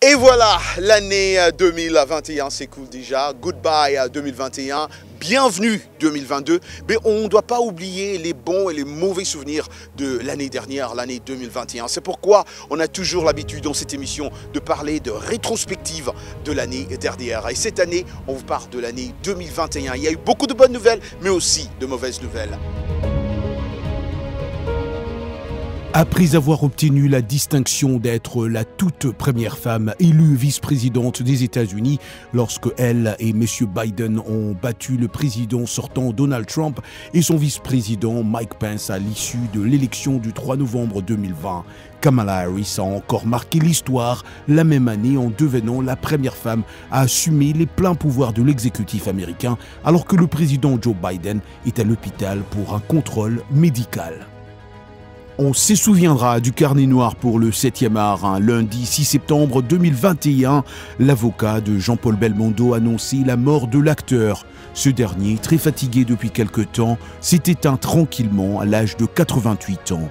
Et voilà, l'année 2021 s'écoule déjà. Goodbye 2021. Bienvenue 2022. Mais on ne doit pas oublier les bons et les mauvais souvenirs de l'année dernière, l'année 2021. C'est pourquoi on a toujours l'habitude dans cette émission de parler de rétrospective de l'année dernière. Et cette année, on vous parle de l'année 2021. Il y a eu beaucoup de bonnes nouvelles, mais aussi de mauvaises nouvelles. Après avoir obtenu la distinction d'être la toute première femme élue vice-présidente des États-Unis, lorsque elle et M. Biden ont battu le président sortant Donald Trump et son vice-président Mike Pence à l'issue de l'élection du 3 novembre 2020, Kamala Harris a encore marqué l'histoire la même année en devenant la première femme à assumer les pleins pouvoirs de l'exécutif américain alors que le président Joe Biden est à l'hôpital pour un contrôle médical. On se souviendra du carnet noir pour le 7e art. Un lundi 6 septembre 2021, l'avocat de Jean-Paul Belmondo annonçait la mort de l'acteur. Ce dernier, très fatigué depuis quelque temps, s'est éteint tranquillement à l'âge de 88 ans.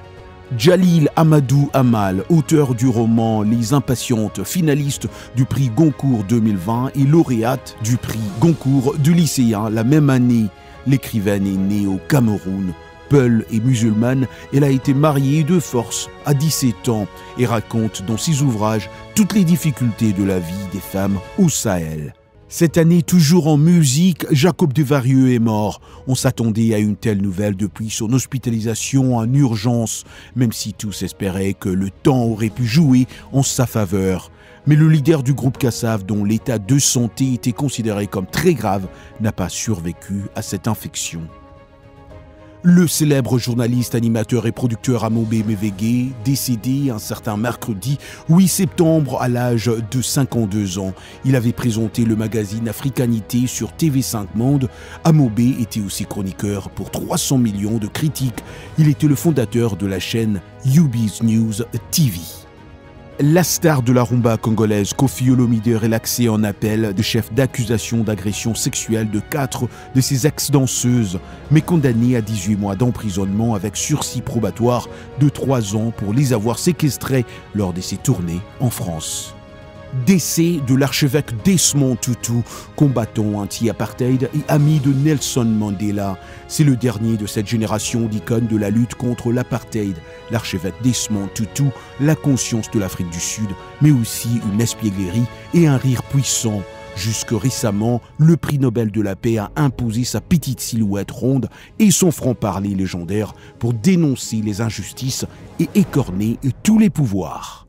Jalil Amadou Amal, auteur du roman Les Impatientes, finaliste du prix Goncourt 2020 et lauréate du prix Goncourt du lycéen la même année. L'écrivaine est née au Cameroun. Peul et musulmane, elle a été mariée de force à 17 ans et raconte dans ses ouvrages toutes les difficultés de la vie des femmes au Sahel. Cette année, toujours en musique, Jacob Desvarieux est mort. On s'attendait à une telle nouvelle depuis son hospitalisation en urgence, même si tous espéraient que le temps aurait pu jouer en sa faveur. Mais le leader du groupe Kassav, dont l'état de santé était considéré comme très grave, n'a pas survécu à cette infection. Le célèbre journaliste, animateur et producteur Amobe Mevege, décédé un certain mercredi 8 septembre à l'âge de 52 ans. Il avait présenté le magazine Africanité sur TV5 Monde. Amobe était aussi chroniqueur pour 300 millions de critiques. Il était le fondateur de la chaîne UB's News TV. La star de la rumba congolaise Koffi Olomide relaxé en appel de chef d'accusation d'agression sexuelle de 4 de ses ex-danseuses, mais condamné à 18 mois d'emprisonnement avec sursis probatoire de 3 ans pour les avoir séquestrés lors de ses tournées en France. Décès de l'archevêque Desmond Tutu, combattant anti-apartheid et ami de Nelson Mandela. C'est le dernier de cette génération d'icônes de la lutte contre l'apartheid. L'archevêque Desmond Tutu, la conscience de l'Afrique du Sud, mais aussi une espièglerie et un rire puissant. Jusque récemment, le prix Nobel de la paix a imposé sa petite silhouette ronde et son franc-parler légendaire pour dénoncer les injustices et écorner tous les pouvoirs.